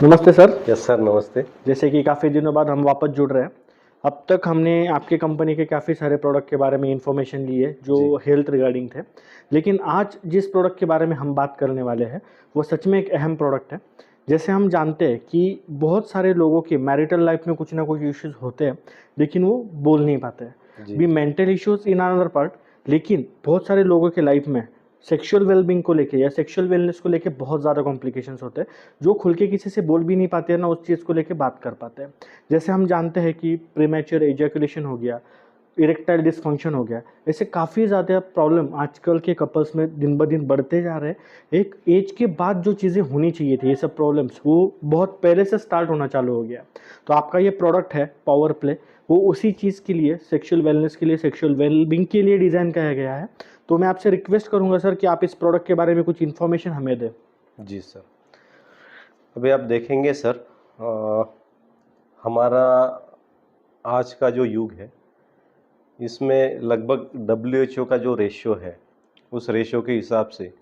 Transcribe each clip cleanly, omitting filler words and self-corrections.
नमस्ते sir. Yes sir, नमस्ते। जैसे कि काफ़ी दिनों बाद हम वापस जुड़ रहे हैं। अब तक हमने आपके कंपनी के काफ़ी सारे प्रोडक्ट के बारे में इन्फॉर्मेशन ली है जो जी। हेल्थ रिगार्डिंग थे। लेकिन आज जिस प्रोडक्ट के बारे में हम बात करने वाले हैं वो सच में एक अहम प्रोडक्ट है। जैसे हम जानते हैं कि बहुत सारे लोगों के मैरिटल लाइफ में कुछ ना कुछ इश्यूज होते हैं लेकिन वो बोल नहीं पाते हैं। जी। भी mental issues in another part, लेकिन बहुत सारे लोगों के लाइफ में सेक्सुअल वेलबींग को लेके या सेक्सुअल वेलनेस को लेके बहुत ज़्यादा कॉम्प्लिकेशंस होते हैं जो खुल के किसी से बोल भी नहीं पाते हैं ना उस चीज़ को लेके बात कर पाते हैं। जैसे हम जानते हैं कि प्रीमैच्योर एजैकुलेशन हो गया, इरेक्टाइल डिसफंक्शन हो गया, ऐसे काफ़ी ज़्यादा प्रॉब्लम आजकल के कपल्स में दिन ब दिन बढ़ते जा रहे हैं। एक एज के बाद जो चीज़ें होनी चाहिए थी ये सब प्रॉब्लम्स वो बहुत पहले से स्टार्ट होना चालू हो गया। तो आपका ये प्रोडक्ट है पावर प्ले, वो उसी चीज़ के लिए, सेक्सुअल वेलनेस के लिए, सेक्सुअल वेलबींग के लिए डिज़ाइन किया गया है। तो मैं आपसे रिक्वेस्ट करूंगा सर कि आप इस प्रोडक्ट के बारे में कुछ इन्फॉर्मेशन हमें दें। जी सर। अभी आप देखेंगे सर, हमारा आज का जो युग है इसमें लगभग WHO का जो रेशियो है उस रेशियो के हिसाब से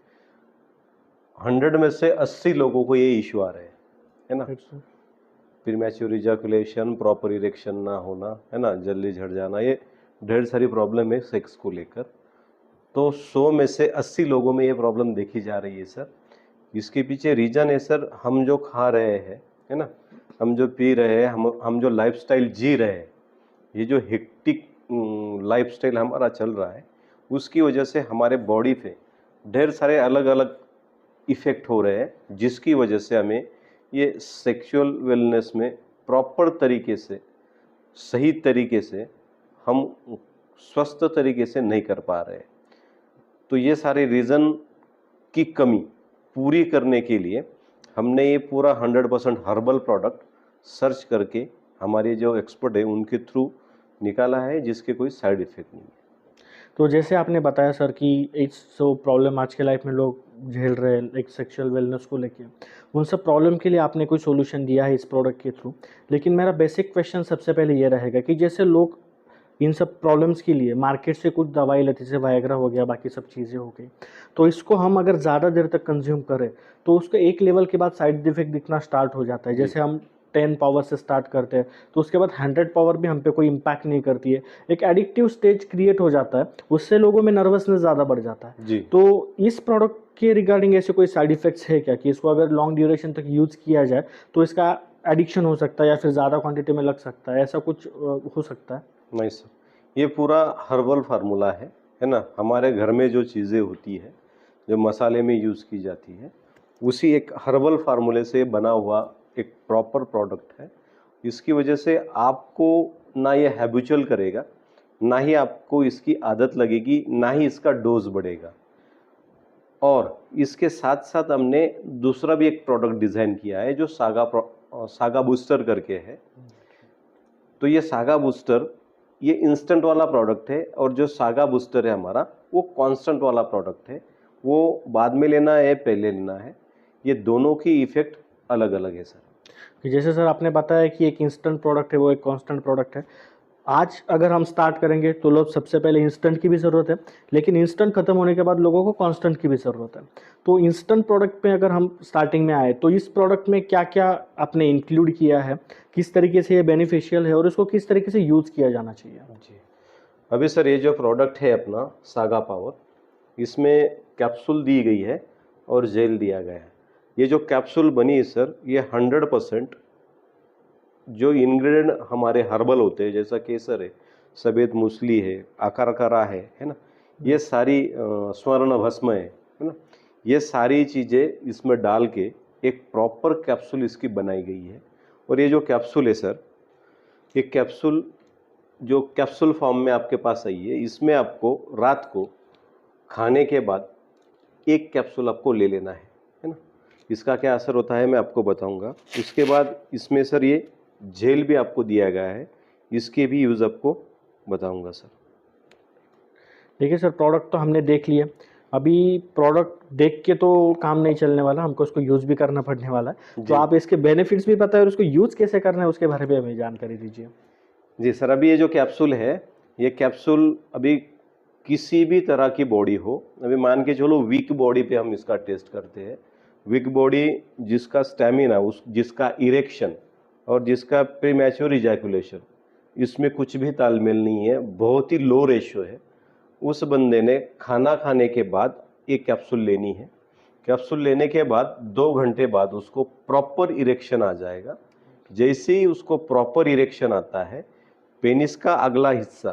100 में से 80 लोगों को ये इशू आ रहे हैं, है ना। प्रीमैच्योर इजैकुलेशन, प्रॉपर इरेक्शन ना होना, है ना, जल्दी झड़ जाना, ये ढेर सारी प्रॉब्लम है सेक्स को लेकर। तो 100 में से 80 लोगों में ये प्रॉब्लम देखी जा रही है सर। इसके पीछे रीजन है सर, हम जो खा रहे हैं, है ना, हम जो पी रहे हैं, हम जो लाइफस्टाइल जी रहे हैं, ये जो हेक्टिक लाइफस्टाइल हमारा चल रहा है उसकी वजह से हमारे बॉडी पे ढेर सारे अलग अलग इफ़ेक्ट हो रहे हैं जिसकी वजह से हमें ये सेक्सुअल वेलनेस में प्रॉपर तरीके से, सही तरीके से हम स्वस्थ तरीके से नहीं कर पा रहे हैं। तो ये सारे रीज़न की कमी पूरी करने के लिए हमने ये पूरा 100% हर्बल प्रोडक्ट सर्च करके हमारे जो एक्सपर्ट है उनके थ्रू निकाला है जिसके कोई साइड इफ़ेक्ट नहीं है। तो जैसे आपने बताया सर कि एक सो प्रॉब्लम आज के लाइफ में लोग झेल रहे हैं एक सेक्सुअल वेलनेस को लेके, उन सब प्रॉब्लम के लिए आपने कोई सॉल्यूशन दिया है इस प्रोडक्ट के थ्रू। लेकिन मेरा बेसिक क्वेश्चन सबसे पहले ये रहेगा कि जैसे लोग इन सब प्रॉब्लम्स के लिए मार्केट से कुछ दवाई लेते, जैसे वायग्रा हो गया, बाकी सब चीज़ें हो गई, तो इसको हम अगर ज़्यादा देर तक कंज्यूम करें तो उसको एक लेवल के बाद साइड इफेक्ट दिखना स्टार्ट हो जाता है। जी। जैसे हम 10 पावर से स्टार्ट करते हैं तो उसके बाद 100 पावर भी हम पे कोई इम्पैक्ट नहीं करती है, एक एडिक्टिव स्टेज क्रिएट हो जाता है, उससे लोगों में नर्वसनेस ज़्यादा बढ़ जाता है। जी। तो इस प्रोडक्ट के रिगार्डिंग ऐसे कोई साइड इफेक्ट्स है क्या कि इसको अगर लॉन्ग ड्यूरेशन तक यूज़ किया जाए तो इसका एडिक्शन हो सकता है या फिर ज़्यादा क्वांटिटी में लग सकता है, ऐसा कुछ हो सकता है? नहीं सर, ये पूरा हर्बल फार्मूला है ना। हमारे घर में जो चीज़ें होती है, जो मसाले में यूज़ की जाती है, उसी एक हर्बल फार्मूले से बना हुआ एक प्रॉपर प्रोडक्ट है। इसकी वजह से आपको ना ये हैबिचुअल करेगा, ना ही आपको इसकी आदत लगेगी, ना ही इसका डोज बढ़ेगा। और इसके साथ साथ हमने दूसरा भी एक प्रोडक्ट डिज़ाइन किया है जो सागा बूस्टर करके है। तो ये सागा बूस्टर ये इंस्टेंट वाला प्रोडक्ट है और जो सागा बूस्टर है हमारा वो कांस्टेंट वाला प्रोडक्ट है। वो बाद में लेना है, पहले लेना है, ये दोनों की इफ़ेक्ट अलग अलग है सर। कि जैसे सर आपने बताया कि एक इंस्टेंट प्रोडक्ट है, वो एक कांस्टेंट प्रोडक्ट है। आज अगर हम स्टार्ट करेंगे तो लोग सबसे पहले इंस्टेंट की भी ज़रूरत है, लेकिन इंस्टेंट खत्म होने के बाद लोगों को कांस्टेंट की भी ज़रूरत है। तो इंस्टेंट प्रोडक्ट पे अगर हम स्टार्टिंग में आए तो इस प्रोडक्ट में क्या क्या आपने इंक्लूड किया है, किस तरीके से ये बेनिफिशियल है और इसको किस तरीके से यूज़ किया जाना चाहिए? जी, अभी सर ये जो प्रोडक्ट है अपना सागा पावर, इसमें कैप्सूल दी गई है और जेल दिया गया है। ये जो कैप्सूल बनी है सर, ये 100% जो इंग्रेडिएंट हमारे हर्बल होते हैं, जैसा केसर है, सफ़ेद मूसली है, आकारकरा है ना, ये सारी स्वर्ण भस्म है ना, ये सारी चीज़ें इसमें डाल के एक प्रॉपर कैप्सूल इसकी बनाई गई है। और ये जो कैप्सूल है सर, ये कैप्सूल जो कैप्सूल फॉर्म में आपके पास आई है, इसमें आपको रात को खाने के बाद एक कैप्सूल आपको ले लेना है ना। इसका क्या असर होता है मैं आपको बताऊंगा। उसके बाद इसमें सर ये जेल भी आपको दिया गया है, इसके भी यूज़ आपको बताऊंगा सर। देखिए सर, प्रोडक्ट तो हमने देख लिए। अभी प्रोडक्ट देख के तो काम नहीं चलने वाला, हमको उसको यूज़ भी करना पड़ने वाला है। तो जी। आप इसके बेनिफिट्स भी बताएं और उसको यूज़ कैसे करना है उसके बारे में हमें जानकारी दीजिए। जी सर, अभी ये जो कैप्सूल है, ये कैप्सूल अभी किसी भी तरह की बॉडी हो, अभी मान के चलो वीक बॉडी पे हम इसका टेस्ट करते हैं, वीक बॉडी, जिसका स्टैमिना, उस जिसका इरेक्शन और जिसका प्रीमैच्योर इजैकुलेशन, इसमें कुछ भी तालमेल नहीं है, बहुत ही लो रेशियो है, उस बंदे ने खाना खाने के बाद एक कैप्सूल लेनी है। कैप्सूल लेने के बाद 2 घंटे बाद उसको प्रॉपर इरेक्शन आ जाएगा। जैसे ही उसको प्रॉपर इरेक्शन आता है, पेनिस का अगला हिस्सा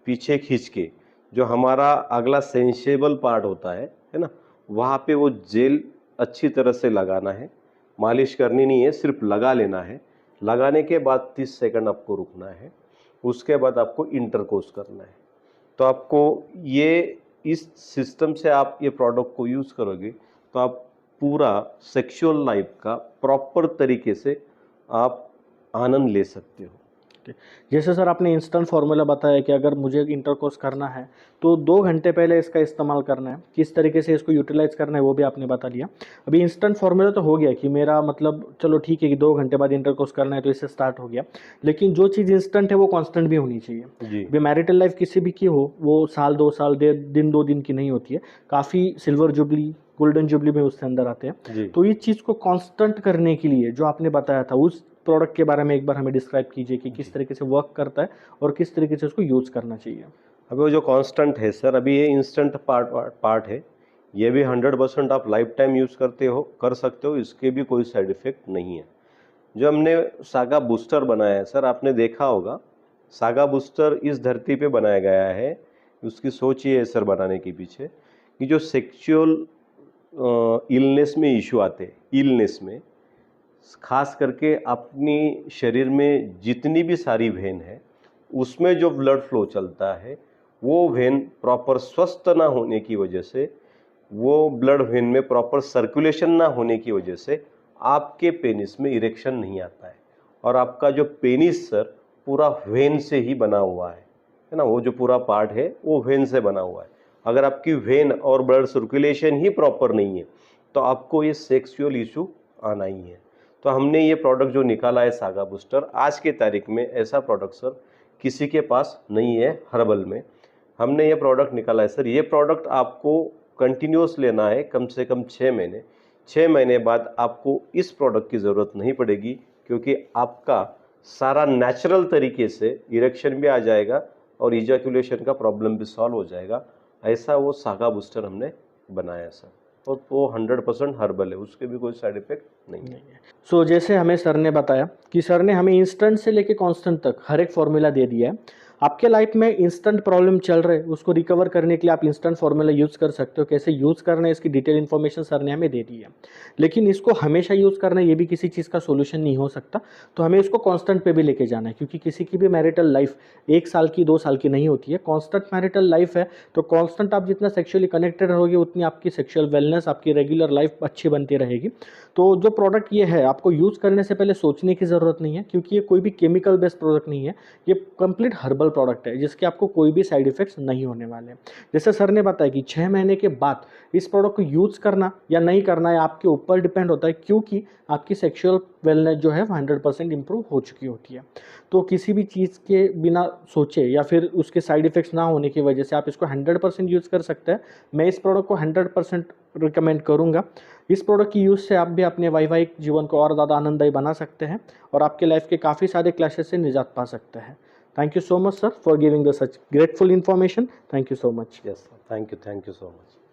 पीछे खींच के, जो हमारा अगला सेंसेबल पार्ट होता है ना, वहाँ पे वो जेल अच्छी तरह से लगाना है। मालिश करनी नहीं है, सिर्फ लगा लेना है। लगाने के बाद 30 सेकंड आपको रुकना है, उसके बाद आपको इंटरकोर्स करना है। तो आपको ये इस सिस्टम से आप ये प्रोडक्ट को यूज़ करोगे तो आप पूरा सेक्सुअल लाइफ का प्रॉपर तरीके से आप आनंद ले सकते हो। जैसे सर आपने इंस्टेंट फार्मूला बताया कि अगर मुझे इंटरकोर्स करना है तो 2 घंटे पहले इसका इस्तेमाल करना है, किस तरीके से इसको यूटिलाइज करना है वो भी आपने बता दिया। अभी इंस्टेंट फार्मूला तो हो गया कि मेरा मतलब चलो ठीक है कि 2 घंटे बाद इंटरकोर्स करना है तो इससे स्टार्ट हो गया, लेकिन जो चीज़ इंस्टेंट है वो कांस्टेंट भी होनी चाहिए। जी अभी मैरिटल लाइफ किसी भी की हो, वो साल 2 साल 2 दिन की नहीं होती है, काफ़ी सिल्वर जुबली गोल्डन जुबली में उसके अंदर आते हैं। जी। तो इस चीज़ को कांस्टेंट करने के लिए जो आपने बताया था उस प्रोडक्ट के बारे में एक बार हमें डिस्क्राइब कीजिए कि किस तरीके से वर्क करता है और किस तरीके से उसको यूज़ करना चाहिए। अभी वो जो कांस्टेंट है सर, अभी ये इंस्टेंट पार्ट है, ये भी 100% आप लाइफ टाइम यूज़ कर सकते हो, इसके भी कोई साइड इफ़ेक्ट नहीं है। जो हमने सागा बूस्टर बनाया है सर, आपने देखा होगा, सागा बूस्टर इस धरती पे बनाया गया है, उसकी सोच ये है सर बनाने के पीछे कि जो सेक्सुअल इलनेस में इशू आते हैं, इलनेस में खास करके अपनी शरीर में जितनी भी सारी वेन है उसमें जो ब्लड फ्लो चलता है, वो वेन प्रॉपर स्वस्थ ना होने की वजह से, वो ब्लड वेन में प्रॉपर सर्कुलेशन ना होने की वजह से आपके पेनिस में इरेक्शन नहीं आता है। और आपका जो पेनिस सर पूरा वेन से ही बना हुआ है ना, वो जो पूरा पार्ट है वो वेन से बना हुआ है। अगर आपकी वेन और ब्लड सर्कुलेशन ही प्रॉपर नहीं है तो आपको ये सेक्सुअल इशू आना ही है। तो हमने ये प्रोडक्ट जो निकाला है सागा बूस्टर, आज के तारीख में ऐसा प्रोडक्ट सर किसी के पास नहीं है हर्बल में। हमने ये प्रोडक्ट निकाला है सर। ये प्रोडक्ट आपको कंटिन्यूस लेना है, कम से कम 6 महीने। 6 महीने बाद आपको इस प्रोडक्ट की ज़रूरत नहीं पड़ेगी, क्योंकि आपका सारा नेचुरल तरीके से इरेक्शन भी आ जाएगा और इजैकुलेशन का प्रॉब्लम भी सॉल्व हो जाएगा। ऐसा वो सागा बूस्टर हमने बनाया सर, और वो 100% हर्बल है, उसके भी कोई साइड इफेक्ट नहीं है। सो जैसे हमें सर ने बताया कि सर ने हमें इंस्टेंट से लेके कांस्टेंट तक हर एक फॉर्मूला दे दिया है। आपके लाइफ में इंस्टेंट प्रॉब्लम चल रहे उसको रिकवर करने के लिए आप इंस्टेंट फार्मूला यूज़ कर सकते हो। कैसे यूज़ करना है इसकी डिटेल इन्फॉर्मेशन सर ने हमें दे दी है, लेकिन इसको हमेशा यूज़ करना ये भी किसी चीज़ का सोल्यूशन नहीं हो सकता। तो हमें इसको कांस्टेंट पे भी लेके जाना है, क्योंकि किसी की भी मैरिटल लाइफ 1 साल की 2 साल की नहीं होती है। कांस्टेंट मैरिटल लाइफ है तो कांस्टेंट आप जितना सेक्सुअली कनेक्टेड रहोगे उतनी आपकी सेक्सुअल वेलनेस, आपकी रेगुलर लाइफ अच्छी बनती रहेगी। तो जो प्रोडक्ट ये है आपको यूज़ करने से पहले सोचने की ज़रूरत नहीं है, क्योंकि ये कोई भी केमिकल बेस्ड प्रोडक्ट नहीं है, ये कंप्लीट हर्बल प्रोडक्ट है जिसके आपको कोई भी साइड इफेक्ट्स नहीं होने वाले। जैसे सर ने बताया कि 6 महीने के बाद इस प्रोडक्ट को यूज़ करना या नहीं करना है आपके ऊपर डिपेंड होता है, क्योंकि आपकी सेक्सुअल वेलनेस जो है 100% इंप्रूव हो चुकी होती है। तो किसी भी चीज़ के बिना सोचे या फिर उसके साइड इफेक्ट्स ना होने की वजह से आप इसको 100% यूज़ कर सकते हैं। मैं इस प्रोडक्ट को 100% रिकमेंड करूँगा। इस प्रोडक्ट की यूज़ से आप भी अपने वैवाहिक जीवन को और ज़्यादा आनंददायी बना सकते हैं और आपके लाइफ के काफ़ी सारे क्लैशेस से निजात पा सकते हैं। Thank you so much, sir, for giving us such grateful information. Thank you so much. Yes, thank you so much.